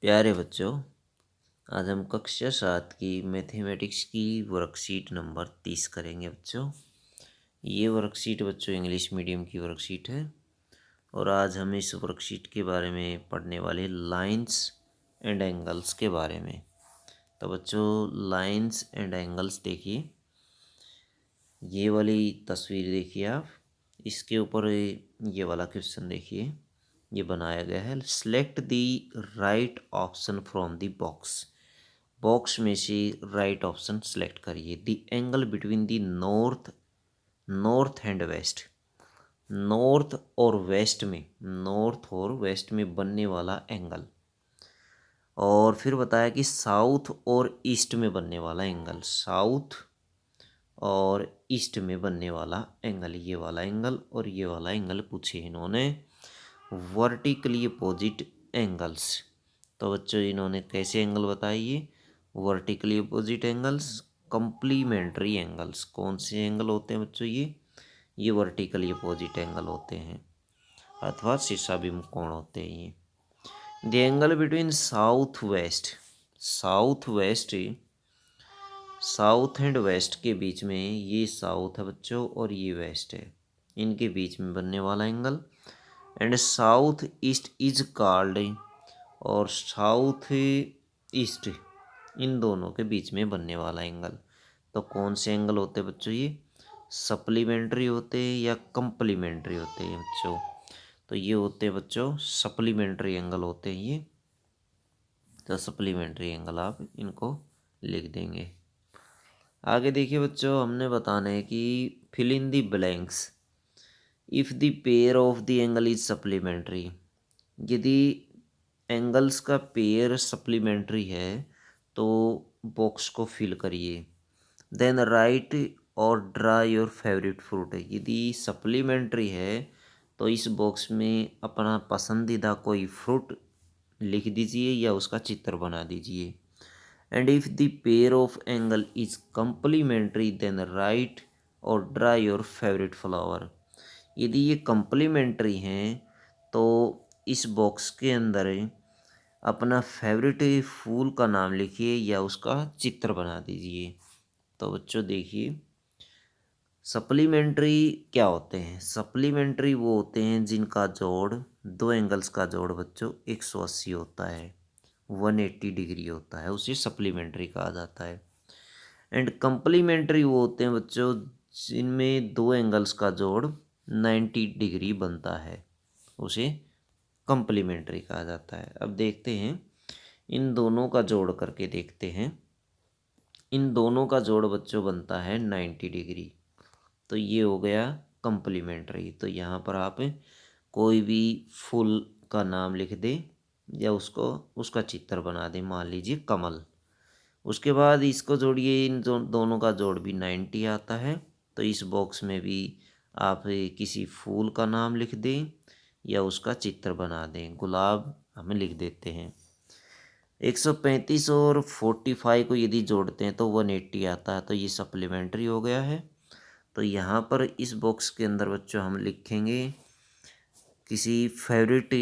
प्यारे बच्चों, आज हम कक्षा 7 की मैथमेटिक्स की वर्कशीट नंबर 30 करेंगे बच्चों। ये वर्कशीट बच्चों इंग्लिश मीडियम की वर्कशीट है और आज हम इस वर्कशीट के बारे में पढ़ने वाले लाइंस एंड एंगल्स के बारे में। तो बच्चों लाइंस एंड एंगल्स देखिए, ये वाली तस्वीर देखिए आप, इसके ऊपर ये वाला क्वेश्चन देखिए, ये बनाया गया है। Select the right option from the box. Box में से राइट ऑप्शन सेलेक्ट करिए। The angle between the north and west. North और वेस्ट में बनने वाला एंगल। और फिर बताया कि साउथ और ईस्ट में बनने वाला एंगल। साउथ और ईस्ट में बनने वाला एंगल, ये वाला एंगल और ये वाला एंगल पूछे इन्होंने। Vertically opposite angles. तो बच्चों इन्होंने कैसे एंगल बताए ये? Vertically opposite angles, complementary angles. कौन से एंगल होते हैं बच्चों? ये वर्टिकली अपोजिट एंगल होते हैं अथवा शीर्षाभिमुख कोण होते हैं ये। The angle between south and west के बीच में, ये साउथ है बच्चों और ये वेस्ट है, इनके बीच में बनने वाला angle. And south east is called, और साउथ ईस्ट इन दोनों के बीच में बनने वाला एंगल। तो कौन से एंगल होते हैं बच्चों? ये सप्लीमेंट्री होते हैं या कंप्लीमेंट्री होते हैं बच्चों? तो ये होते हैं बच्चों सप्लीमेंट्री एंगल होते हैं ये। तो सप्लीमेंट्री एंगल आप इनको लिख देंगे। आगे देखिए बच्चों, हमने बताना है कि fill in the blanks if the pair of the angle is supplementary. यदि एंगल्स का पेयर सप्लीमेंट्री है तो बॉक्स को फिल करिए। देन राइट और ड्रा योर फेवरेट फ्रूट। यदि सप्लीमेंट्री है तो इस बॉक्स में अपना पसंदीदा कोई फ्रूट लिख दीजिए या उसका चित्र बना दीजिए। And if the pair of angle is complementary then write और ड्रा योर फेवरेट फ्लावर। यदि ये कंप्लीमेंट्री हैं तो इस बॉक्स के अंदर अपना फेवरेट फूल का नाम लिखिए या उसका चित्र बना दीजिए। तो बच्चों देखिए, सप्लीमेंट्री क्या होते हैं? सप्लीमेंट्री वो होते हैं जिनका जोड़, दो एंगल्स का जोड़ बच्चों 180 होता है, 180 डिग्री होता है, उसे सप्लीमेंट्री कहा जाता है। एंड कंप्लीमेंट्री वो होते हैं बच्चों जिनमें दो एंगल्स का जोड़ 90 डिग्री बनता है, उसे कंप्लीमेंट्री कहा जाता है। अब देखते हैं इन दोनों का जोड़ करके देखते हैं। इन दोनों का जोड़ बच्चों बनता है 90 डिग्री, तो ये हो गया कंप्लीमेंट्री। तो यहाँ पर आप कोई भी फूल का नाम लिख दें या उसका चित्र बना दें, मान लीजिए कमल। उसके बाद इसको जोड़िए, इन दोनों का जोड़ भी 90 आता है। तो इस बॉक्स में भी आप किसी फूल का नाम लिख दें या उसका चित्र बना दें। गुलाब हम लिख देते हैं। 135 और 45 को यदि जोड़ते हैं तो 180 आता है, तो ये सप्लीमेंट्री हो गया है। तो यहाँ पर इस बॉक्स के अंदर बच्चों हम लिखेंगे किसी फेवरेट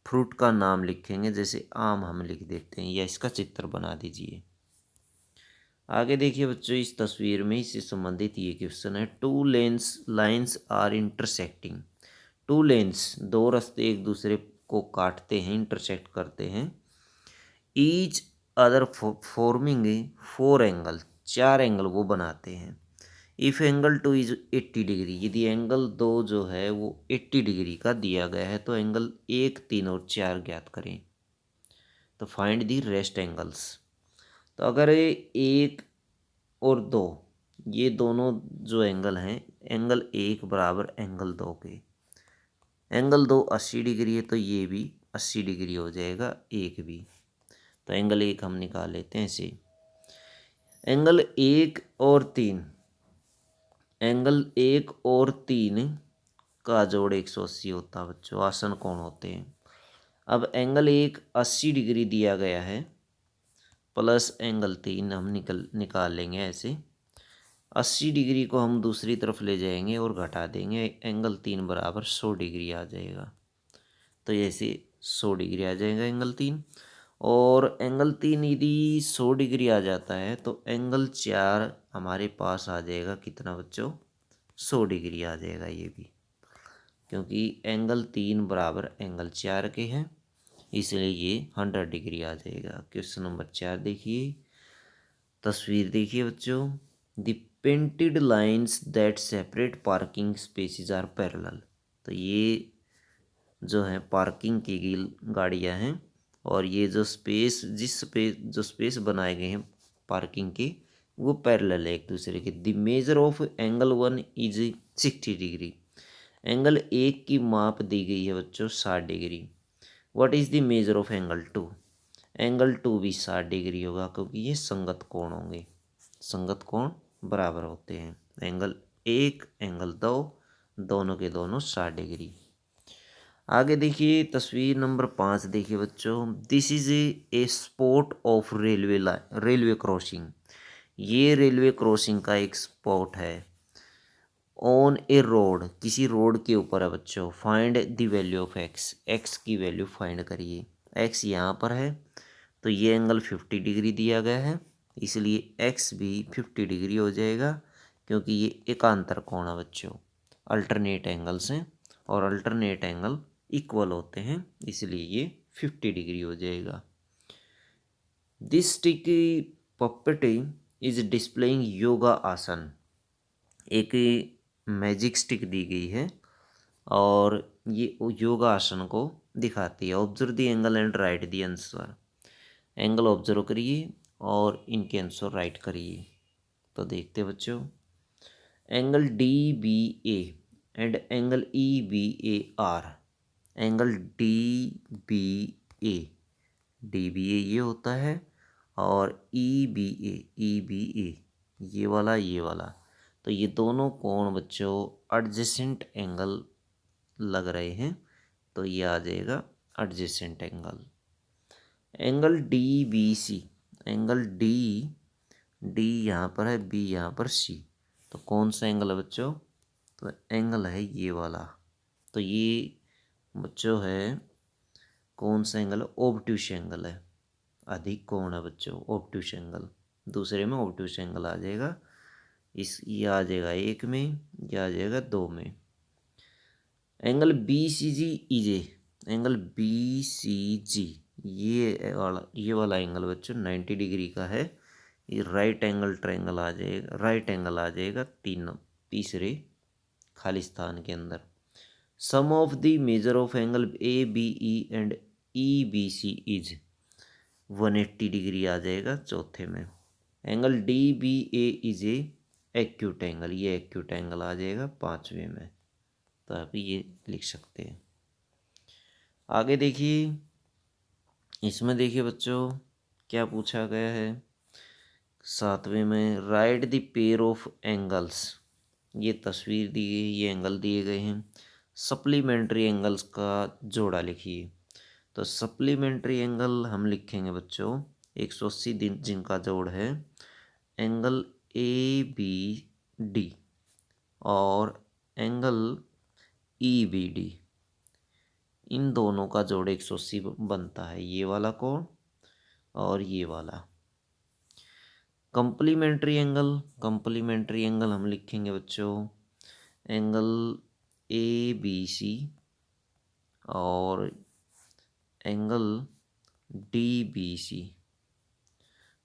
फ्रूट का नाम लिखेंगे, जैसे आम हम लिख देते हैं या इसका चित्र बना दीजिए। आगे देखिए बच्चों, इस तस्वीर में इससे संबंधित ये क्वेश्चन है। Two lines are intersecting. Two lines, दो रास्ते एक दूसरे को काटते हैं, इंटरसेक्ट करते हैं। Each other forming four angle, चार एंगल वो बनाते हैं। If angle two is 80 degree, यदि एंगल दो जो है वो 80 डिग्री का दिया गया है तो एंगल 1, 3 और 4 ज्ञात करें। तो फाइंड दी रेस्ट एंगल्स। तो अगर ये 1 और 2, ये दोनों जो एंगल हैं, एंगल 1 बराबर एंगल 2 के, एंगल 2 80 डिग्री है तो ये भी 80 डिग्री हो जाएगा, एक भी। तो एंगल 1 हम निकाल लेते हैं ऐसे। एंगल 1 और 3, एंगल 1 और 3 का जोड़ 180 होता है बच्चों, आसन कोण होते हैं। अब एंगल 1 80 डिग्री दिया गया है, प्लस एंगल 3 हम निकाल लेंगे ऐसे। 80 डिग्री को हम दूसरी तरफ ले जाएंगे और घटा देंगे, एंगल 3 बराबर 100 डिग्री आ जाएगा। तो ऐसे 100 डिग्री आ जाएगा एंगल 3। और एंगल 3 यदि 100 डिग्री आ जाता है तो एंगल 4 हमारे पास आ जाएगा कितना बच्चों, 100 डिग्री आ जाएगा ये भी, क्योंकि एंगल 3 बराबर एंगल 4 के हैं, इसलिए ये 100 डिग्री आ जाएगा। क्वेश्चन नंबर 4 देखिए, तस्वीर देखिए बच्चों। The painted lines that separate parking spaces are parallel. तो ये जो है पार्किंग की गाड़ियाँ हैं, और ये जो स्पेस जो स्पेस बनाए गए हैं पार्किंग के, वो पैरेलल है एक दूसरे के। The measure of angle 1 is 60 degree. Angle 1 की माप दी गई है बच्चों 60 degree. What is the measure of angle 2? Angle 2 भी 60 डिग्री होगा, क्योंकि ये संगत कोण होंगे, संगत कोण बराबर होते हैं। एंगल 1 एंगल 2 दोनों के दोनों 60 डिग्री। आगे देखिए तस्वीर नंबर 5 देखिए बच्चों। This is a spot of railway crossing. ये रेलवे क्रॉसिंग का एक स्पॉट है। ऑन ए रोड, किसी रोड के ऊपर है बच्चों। Find the value of x, x की वैल्यू फाइंड करिए। एक्स यहाँ पर है, तो ये एंगल 50 डिग्री दिया गया है, इसलिए एक्स भी 50 डिग्री हो जाएगा, क्योंकि ये एकांतर कोण है बच्चों, अल्टरनेट एंगल्स हैं, और अल्टरनेट एंगल इक्वल होते हैं, इसलिए ये 50 डिग्री हो जाएगा। This sticky puppet is displaying yoga asana. एक मैजिक स्टिक दी गई है, और ये योगा आसन को दिखाती है। Observe the angle and right the answer. Angle observe करिए और इनके आंसर राइट करिए। तो देखते हैं बच्चों, angle D B A and angle E B A R. Angle D B A, D B A ये होता है, और ई बी ए ये वाला, तो ये दोनों कोण बच्चों एडजेसेंट एंगल लग रहे हैं, तो ये आ जाएगा adjacent angle. Angle D B C, angle D, D यहाँ पर है, बी यहाँ पर, सी, तो कौन सा एंगल है बच्चों, तो एंगल है ये वाला। तो ये बच्चों है कौन सा एंगल है, ऑब्ट्यूस एंगल है, अधिक कोण है बच्चों ऑब्ट्यूस एंगल। दूसरे में ऑब्ट्यूस एंगल आ जाएगा, ये आ जाएगा 1 में, ये आ जाएगा 2 में। एंगल बी सी जी ई जे, एंगल बी सी जी ये वाला एंगल बच्चों 90 डिग्री का है। ये राइट एंगल ट्रायंगल आ जाएगा, राइट एंगल आ जाएगा तीसरे खाली स्थान के अंदर। Sum of the measure of angle A B E and E B C is 180 degree आ जाएगा चौथे में। Angle D B A is a acute angle, ये एक्यूट एंगल आ जाएगा 5वें में। तो आप ये लिख सकते हैं। आगे देखिए, इसमें देखिए बच्चों क्या पूछा गया है 7वें में, right the pair of angles. ये तस्वीर दी गई, ये एंगल दिए गए हैं, सप्लीमेंट्री एंगल्स का जोड़ा लिखिए। तो सप्लीमेंट्री एंगल हम लिखेंगे बच्चों 180 दिन जिनका जोड़ है, एंगल ए बी डी और एंगल ई बी डी, इन दोनों का जोड़ 180 बनता है, ये वाला कोण और ये वाला। कंप्लीमेंट्री एंगल, कंप्लीमेंट्री एंगल हम लिखेंगे बच्चों एंगल ए बी सी और एंगल डी बी सी,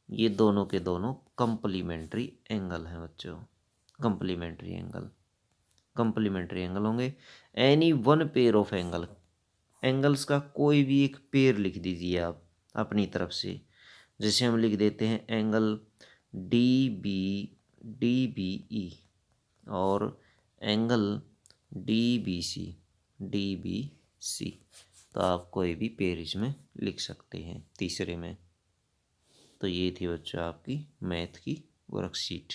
ये दोनों के दोनों कंप्लीमेंट्री एंगल हैं बच्चों। कंप्लीमेंट्री एंगल, कंप्लीमेंट्री एंगल होंगे। Any one pair of angle, angles का कोई भी एक पेयर लिख दीजिए आप अपनी तरफ से। जैसे हम लिख देते हैं एंगल डी बी ई और एंगल डी बी सी, तो आप कोई भी पेयर इसमें लिख सकते हैं तीसरे में। तो ये थी बच्चों आपकी मैथ की वर्कशीट।